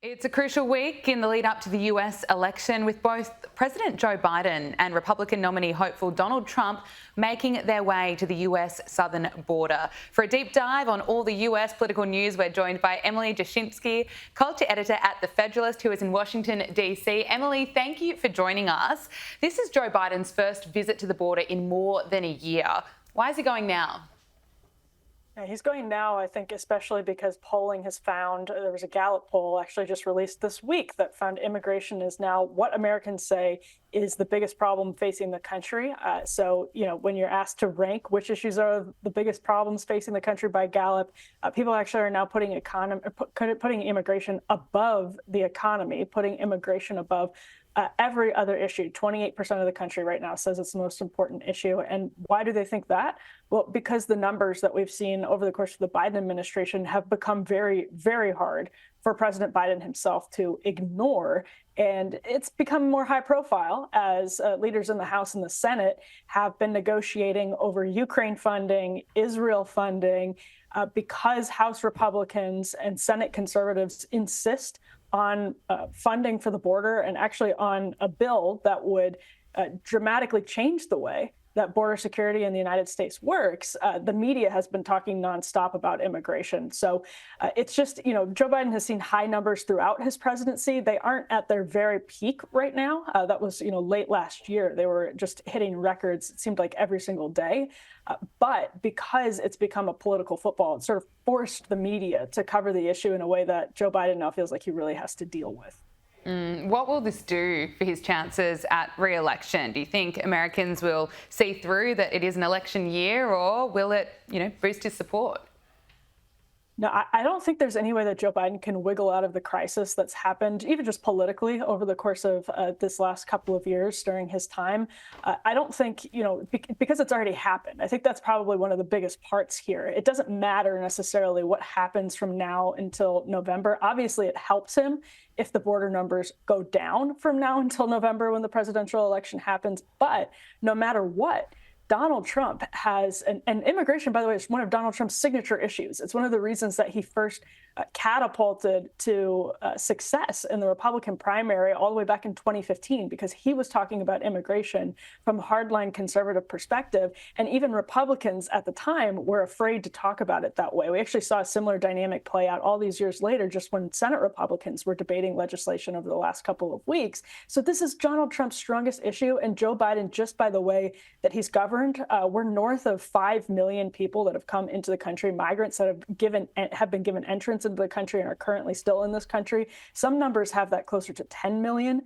It's a crucial week in the lead up to the US election, with both President Joe Biden and Republican nominee hopeful Donald Trump making their way to the US southern border. For a deep dive on all the US political news, we're joined by Emily Jashinsky, culture editor at The Federalist, who is in Washington, D.C. Emily, thank you for joining us. This is Joe Biden's first visit to the border in more than a year. Why is he going now? Yeah, he's going now, I think, especially because polling has found, there was a Gallup poll actually just released this week that found immigration is now what Americans say is the biggest problem facing the country. When you're asked to rank which issues are the biggest problems facing the country by Gallup, people actually are now putting immigration above the economy, putting immigration above every other issue. 28% of the country right now says it's the most important issue. And why do they think that? Well, because the numbers that we've seen over the course of the Biden administration have become very, very hard for President Biden himself to ignore. And it's become more high profile as leaders in the House and the Senate have been negotiating over Ukraine funding, Israel funding, because House Republicans and Senate conservatives insist on funding for the border, and actually on a bill that would dramatically change the way that border security in the United States works. The media has been talking nonstop about immigration. So it's just, Joe Biden has seen high numbers throughout his presidency. They aren't at their very peak right now. That was, late last year. They were just hitting records, it seemed like every single day. But because it's become a political football, it sort of forced the media to cover the issue in a way that Joe Biden now feels like he really has to deal with. What will this do for his chances at re-election? Do you think Americans will see through that it is an election year, or will it, boost his support? No, I don't think there's any way that Joe Biden can wiggle out of the crisis that's happened, even just politically, over the course of this last couple of years during his time. I don't think, because it's already happened. I think that's probably one of the biggest parts here. It doesn't matter necessarily what happens from now until November. Obviously, it helps him if the border numbers go down from now until November when the presidential election happens. But no matter what, Donald Trump has, and immigration, by the way, is one of Donald Trump's signature issues. It's one of the reasons that he first catapulted to success in the Republican primary all the way back in 2015, because he was talking about immigration from a hardline conservative perspective. And even Republicans at the time were afraid to talk about it that way. We actually saw a similar dynamic play out all these years later, just when Senate Republicans were debating legislation over the last couple of weeks. So this is Donald Trump's strongest issue. And Joe Biden, just by the way that he's governed, we're north of 5 million people that have come into the country, migrants that have been given entrance into the country and are currently still in this country. Some numbers have that closer to 10 million.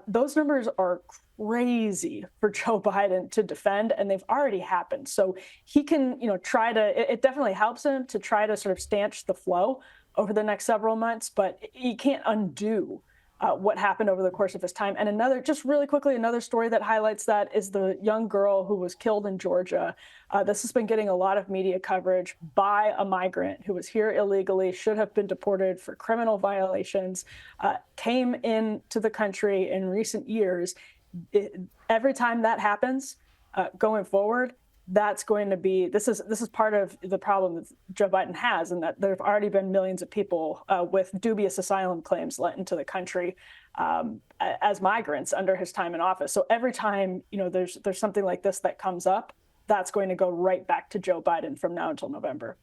Those numbers are crazy for Joe Biden to defend, and they've already happened. So he can, it definitely helps him to try to sort of stanch the flow over the next several months, but he can't undo what happened over the course of his time. And just really quickly, another story that highlights that is the young girl who was killed in Georgia. This has been getting a lot of media coverage by a migrant who was here illegally, should have been deported for criminal violations, came into the country in recent years. Every time that happens, going forward, that's going to be, this is part of the problem that Joe Biden has, and that there have already been millions of people with dubious asylum claims let into the country as migrants under his time in office. So every time, there's something like this that comes up, that's going to go right back to Joe Biden from now until November.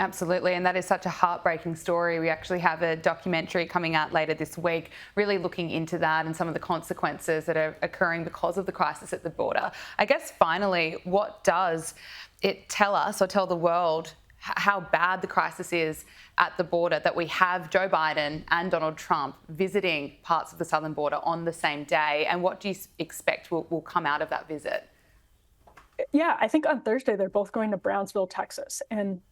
Absolutely, and that is such a heartbreaking story. We actually have a documentary coming out later this week really looking into that and some of the consequences that are occurring because of the crisis at the border. I guess finally, what does it tell us or tell the world how bad the crisis is at the border, that we have Joe Biden and Donald Trump visiting parts of the southern border on the same day? And what do you expect will come out of that visit? Yeah, I think on Thursday they're both going to Brownsville, Texas. And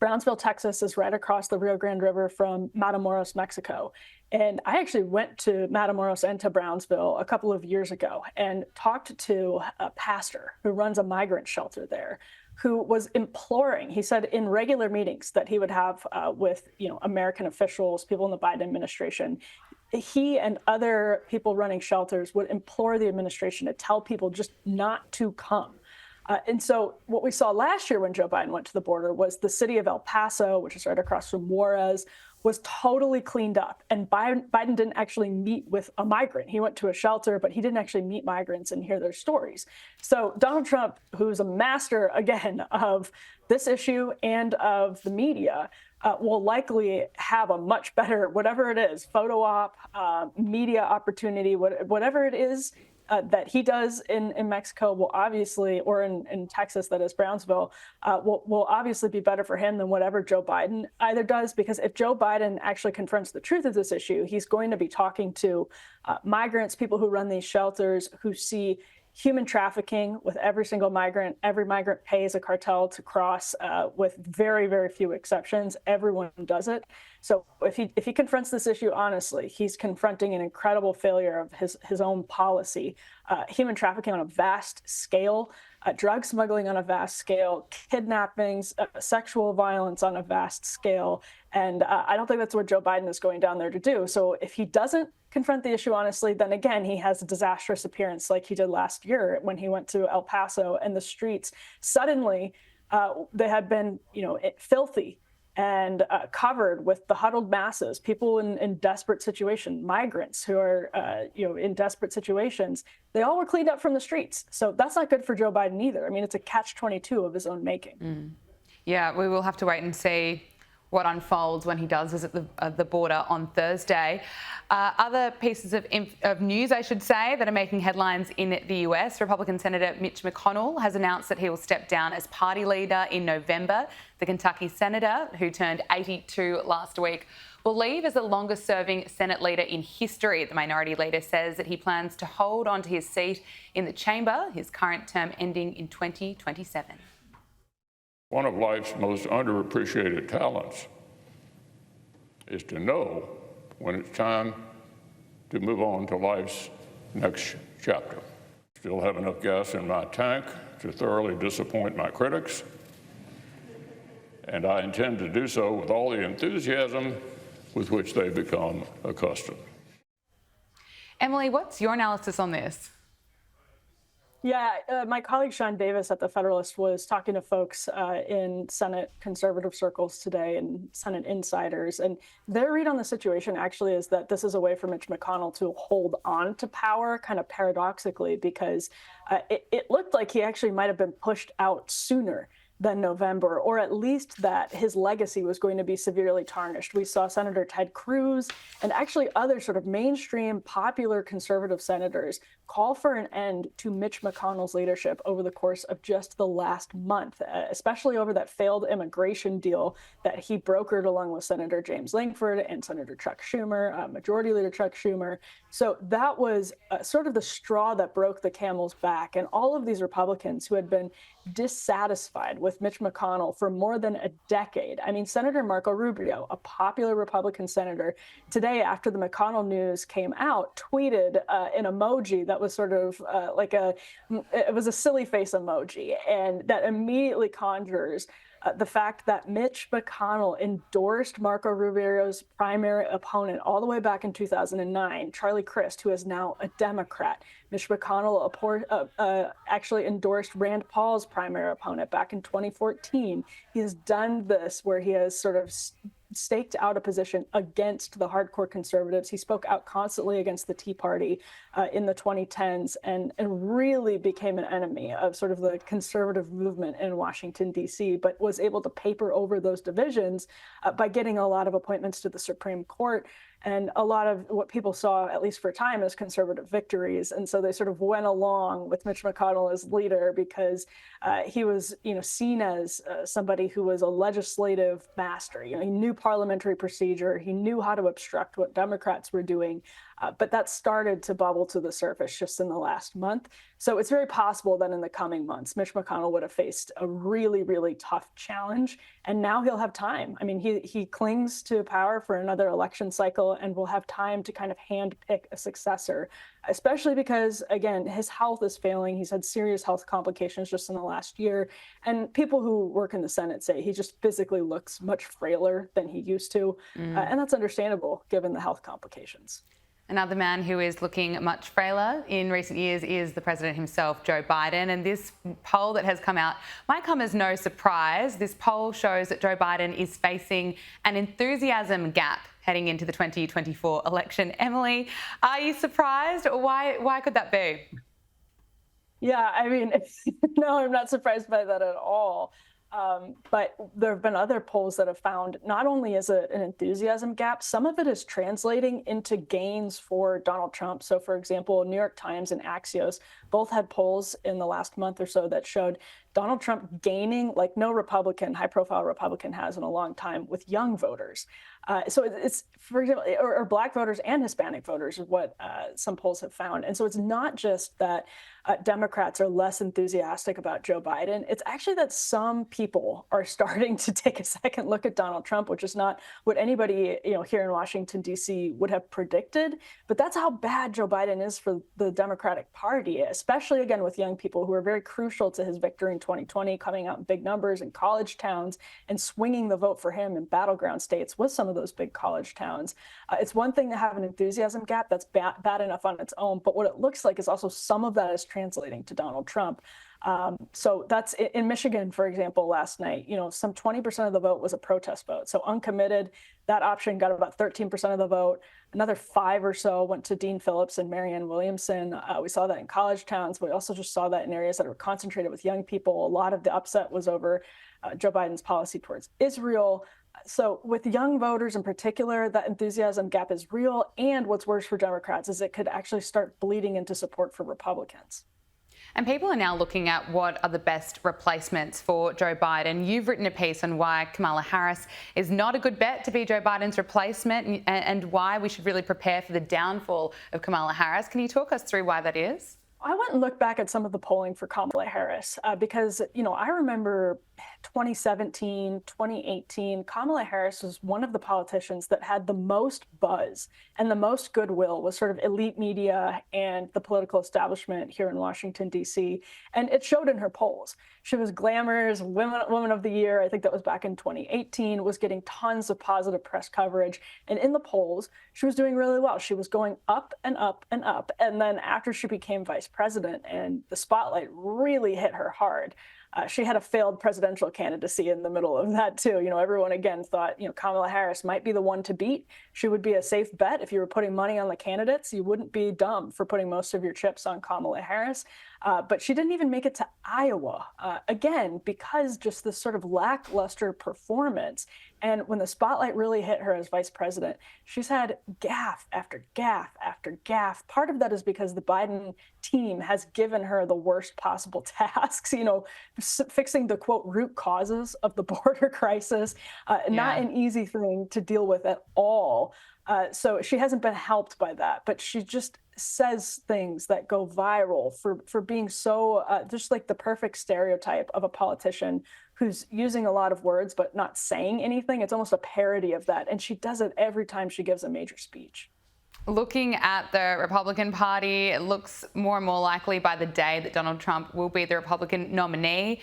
Brownsville, Texas is right across the Rio Grande River from Matamoros, Mexico. And I actually went to Matamoros and to Brownsville a couple of years ago and talked to a pastor who runs a migrant shelter there, who was imploring, he said in regular meetings that he would have with American officials, people in the Biden administration, he and other people running shelters would implore the administration to tell people just not to come. And so what we saw last year when Joe Biden went to the border was the city of El Paso, which is right across from Juarez, was totally cleaned up. And Biden didn't actually meet with a migrant. He went to a shelter, but he didn't actually meet migrants and hear their stories. So Donald Trump, who's a master, again, of this issue and of the media, will likely have a much better, whatever it is, photo op, media opportunity, whatever it is that he does in Mexico will obviously, or in Texas, that is Brownsville, will obviously be better for him than whatever Joe Biden either does. Because if Joe Biden actually confronts the truth of this issue, he's going to be talking to migrants, people who run these shelters, who see human trafficking with every single migrant. Every migrant pays a cartel to cross with very, very few exceptions. Everyone does it. So if he confronts this issue honestly, he's confronting an incredible failure of his own policy. Human trafficking on a vast scale, drug smuggling on a vast scale, kidnappings, sexual violence on a vast scale. And I don't think that's what Joe Biden is going down there to do. So if he doesn't confront the issue honestly, then again, he has a disastrous appearance like he did last year when he went to El Paso, and the streets suddenly they had been, filthy and covered with the huddled masses, people in desperate situations, migrants who are, in desperate situations. They all were cleaned up from the streets. So that's not good for Joe Biden either. I mean, it's a catch-22 of his own making. Yeah, we will have to wait and see what unfolds when he does visit the border on Thursday. Other pieces of news, I should say, that are making headlines in the US. Republican Senator Mitch McConnell has announced that he will step down as party leader in November. The Kentucky senator, who turned 82 last week, will leave as the longest-serving Senate leader in history. The minority leader says that he plans to hold on to his seat in the chamber, his current term ending in 2027. One of life's most underappreciated talents is to know when it's time to move on to life's next chapter. Still have enough gas in my tank to thoroughly disappoint my critics, and I intend to do so with all the enthusiasm with which they become accustomed. Emily, what's your analysis on this? Yeah, my colleague Sean Davis at the Federalist was talking to folks in Senate conservative circles today and Senate insiders, and their read on the situation actually is that this is a way for Mitch McConnell to hold on to power, kind of paradoxically, because it looked like he actually might have been pushed out sooner than November, or at least that his legacy was going to be severely tarnished. We saw Senator Ted Cruz and actually other sort of mainstream popular conservative senators call for an end to Mitch McConnell's leadership over the course of just the last month, especially over that failed immigration deal that he brokered along with Senator James Lankford and Senator Chuck Schumer, Majority Leader Chuck Schumer. So that was sort of the straw that broke the camel's back. And all of these Republicans who had been dissatisfied with Mitch McConnell for more than a decade. I mean, Senator Marco Rubio, a popular Republican senator, today after the McConnell news came out, tweeted an emoji that was sort of it was a silly face emoji, and that immediately conjures the fact that Mitch McConnell endorsed Marco Rubio's primary opponent all the way back in 2009, Charlie Crist, who is now a Democrat. Mitch McConnell actually endorsed Rand Paul's primary opponent back in 2014. He has done this where he has sort of staked out a position against the hardcore conservatives. He spoke out constantly against the Tea Party in the 2010s and really became an enemy of sort of the conservative movement in Washington, D.C., but was able to paper over those divisions by getting a lot of appointments to the Supreme Court and a lot of what people saw, at least for a time, as conservative victories. And so they sort of went along with Mitch McConnell as leader because he was, seen as somebody who was a legislative master. He knew parliamentary procedure. He knew how to obstruct what Democrats were doing. But that started to bubble to the surface just in the last month. So it's very possible that in the coming months, Mitch McConnell would have faced a really, really tough challenge. And now he'll have time. I mean, he clings to power for another election cycle and will have time to kind of handpick a successor, especially because, again, his health is failing. He's had serious health complications just in the last year. And people who work in the Senate say he just physically looks much frailer than he used to. And that's understandable given the health complications. Another man who is looking much frailer in recent years is the president himself, Joe Biden. And this poll that has come out might come as no surprise. This poll shows that Joe Biden is facing an enthusiasm gap heading into the 2024 election. Emily, are you surprised? Why could that be? Yeah, I mean, no, I'm not surprised by that at all. But there have been other polls that have found not only is it an enthusiasm gap, some of it is translating into gains for Donald Trump. So, for example, New York Times and Axios both had polls in the last month or so that showed Donald Trump gaining like no Republican, high-profile Republican has in a long time with young voters. So it's, for example, or Black voters and Hispanic voters is what some polls have found. And so it's not just that Democrats are less enthusiastic about Joe Biden. It's actually that some people are starting to take a second look at Donald Trump, which is not what anybody here in Washington, D.C. would have predicted. But that's how bad Joe Biden is for the Democratic Party, especially, again, with young people who are very crucial to his victory in 2020, coming out in big numbers in college towns and swinging the vote for him in battleground states with some of those big college towns. It's one thing to have an enthusiasm gap that's bad enough on its own, but what it looks like is also some of that is translating to Donald Trump. So that's in Michigan, for example, last night, some 20% of the vote was a protest vote. So uncommitted, that option got about 13% of the vote. Another 5 or so went to Dean Phillips and Marianne Williamson. We saw that in college towns, but we also just saw that in areas that are concentrated with young people. A lot of the upset was over Joe Biden's policy towards Israel. So with young voters in particular, that enthusiasm gap is real. And what's worse for Democrats is it could actually start bleeding into support for Republicans. And people are now looking at what are the best replacements for Joe Biden. You've written a piece on why Kamala Harris is not a good bet to be Joe Biden's replacement and why we should really prepare for the downfall of Kamala Harris. Can you talk us through why that is? I went and looked back at some of the polling for Kamala Harris because, I remember 2017, 2018, Kamala Harris was one of the politicians that had the most buzz and the most goodwill with sort of elite media and the political establishment here in Washington, D.C. And it showed in her polls. She was Glamour's Woman of the Year. I think that was back in 2018, was getting tons of positive press coverage. And in the polls, she was doing really well. She was going up and up and up. And then after she became vice president and the spotlight really hit her hard, she had a failed presidential candidacy in the middle of that, too. Everyone, again, thought, Kamala Harris might be the one to beat. She would be a safe bet. If you were putting money on the candidates, you wouldn't be dumb for putting most of your chips on Kamala Harris. But she didn't even make it to Iowa, again, because just this sort of lackluster performance. And when the spotlight really hit her as vice president, she's had gaffe after gaffe after gaffe. Part of that is because the Biden team has given her the worst possible tasks, fixing the, quote, root causes of the border crisis, not an easy thing to deal with at all. So she hasn't been helped by that, but she just says things that go viral for being so just like the perfect stereotype of a politician who's using a lot of words but not saying anything. It's almost a parody of that. And she does it every time she gives a major speech. Looking at the Republican Party, it looks more and more likely by the day that Donald Trump will be the Republican nominee.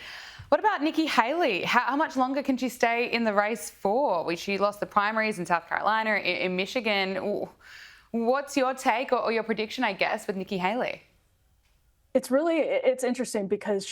What about Nikki Haley? How much longer can she stay in the race for? She lost the primaries in South Carolina, in Michigan. What's your take or your prediction, I guess, with Nikki Haley? It's interesting because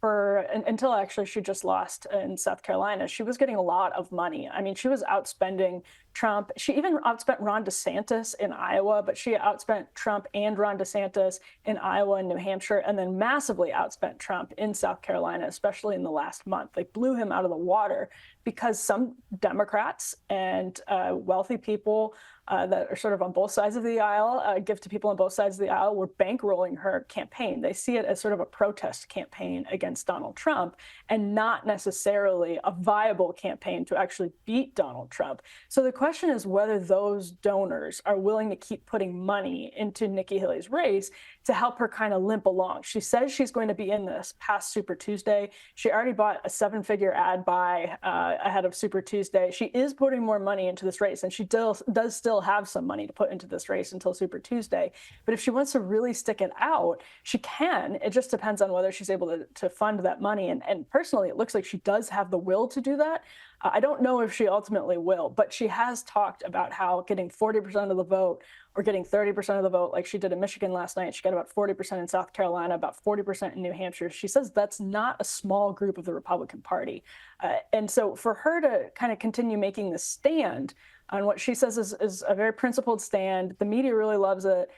until actually she just lost in South Carolina, she was getting a lot of money. I mean, she was outspending Trump. She even outspent Ron DeSantis in Iowa, but she outspent Trump and Ron DeSantis in Iowa and New Hampshire, and then massively outspent Trump in South Carolina, especially in the last month. They blew him out of the water because some Democrats and wealthy people that are sort of on both sides of the aisle, give to people on both sides of the aisle, were bankrolling her campaign. They see it as sort of a protest campaign against Donald Trump and not necessarily a viable campaign to actually beat Donald Trump. So the question is whether those donors are willing to keep putting money into Nikki Haley's race to help her kind of limp along. She says she's going to be in this past Super Tuesday. She already bought a 7-figure ad buy ahead of Super Tuesday. She is putting more money into this race, and she does still still have some money to put into this race until Super Tuesday. But if she wants to really stick it out, she can. It just depends on whether she's able to fund that money. And personally, it looks like she does have the will to do that. I don't know if she ultimately will, but she has talked about how getting 40% of the vote or getting 30% of the vote, like she did in Michigan last night. She got about 40% in South Carolina, about 40% in New Hampshire. She says that's not a small group of the Republican Party. And so for her to kind of continue making this stand on what she says is a very principled stand, the media really loves it.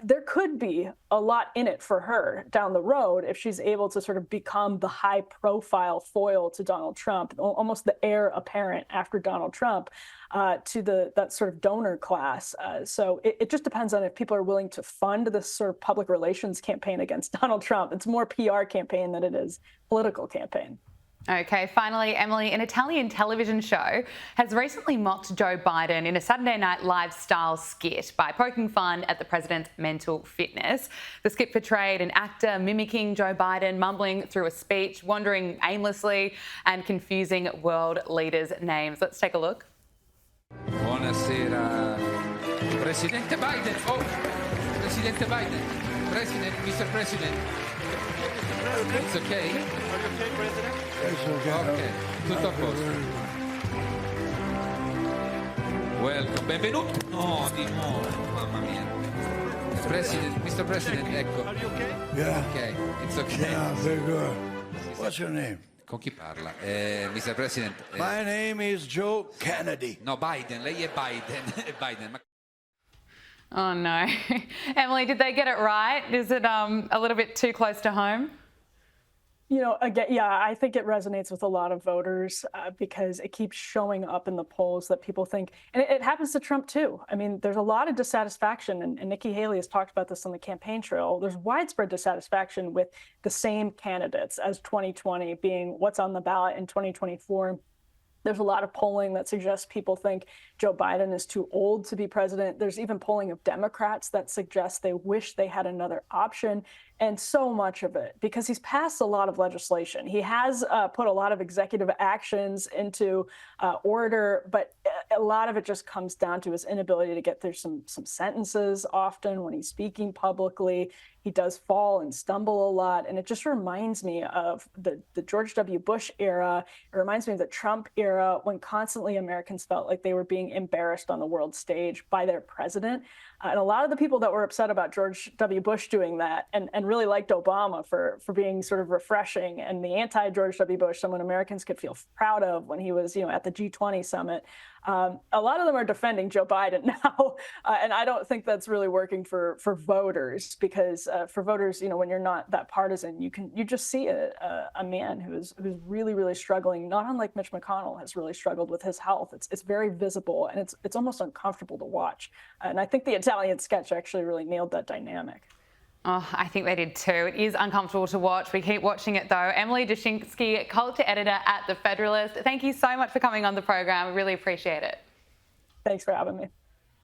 There could be a lot in it for her down the road if she's able to sort of become the high-profile foil to Donald Trump, almost the heir apparent after Donald Trump to that sort of donor class. So it just depends on if people are willing to fund this sort of public relations campaign against Donald Trump. It's more PR campaign than it is political campaign. Okay, finally, Emily, an Italian television show has recently mocked Joe Biden in a Saturday Night Live style skit by poking fun at the president's mental fitness. The skit portrayed an actor mimicking Joe Biden, mumbling through a speech, wandering aimlessly and confusing world leaders' names. Let's take a look. Buonasera, Presidente Biden. Oh, Presidente Biden. President, Mr. President. It's okay. Are you okay, President? It's okay. Tutto a posto. Welcome. Benvenuto. No, di nuovo. Mamma mia. President, Mr. President, ecco. Are you okay? Yeah. Okay, it's okay. Yeah, very good. What's your name? Con chi parla? Mr. President. My name is Joe Kennedy. No, Biden. Lei è Biden. È Biden. Ma... Oh, no. Emily, did they get it right? Is it a little bit too close to home? You know, again, yeah, I think it resonates with a lot of voters because it keeps showing up in the polls that people think, and it happens to Trump too. I mean, there's a lot of dissatisfaction, and Nikki Haley has talked about this on the campaign trail. There's widespread dissatisfaction with the same candidates as 2020 being what's on the ballot in 2024. There's a lot of polling that suggests people think Joe Biden is too old to be president. There's even polling of Democrats that suggests they wish they had another option. And so much of it, because he's passed a lot of legislation. He has put a lot of executive actions into order, but a lot of it just comes down to his inability to get through some sentences often when he's speaking publicly. He does fall and stumble a lot. And it just reminds me of the George W. Bush era. It reminds me of the Trump era when constantly Americans felt like they were being embarrassed on the world stage by their president. And a lot of the people that were upset about George W. Bush doing that and really liked Obama for being sort of refreshing and the anti-George W. Bush, someone Americans could feel proud of when he was, at the G20 summit. A lot of them are defending Joe Biden now. And I don't think that's really working for voters because for voters, when you're not that partisan, you just see a man who's really, really struggling, not unlike Mitch McConnell has really struggled with his health. It's very visible and it's almost uncomfortable to watch. And I think the Italian sketch actually really nailed that dynamic. Oh, I think they did too. It is uncomfortable to watch. We keep watching it though. Emily Jashinsky, culture editor at The Federalist. Thank you so much for coming on the program. We really appreciate it. Thanks for having me.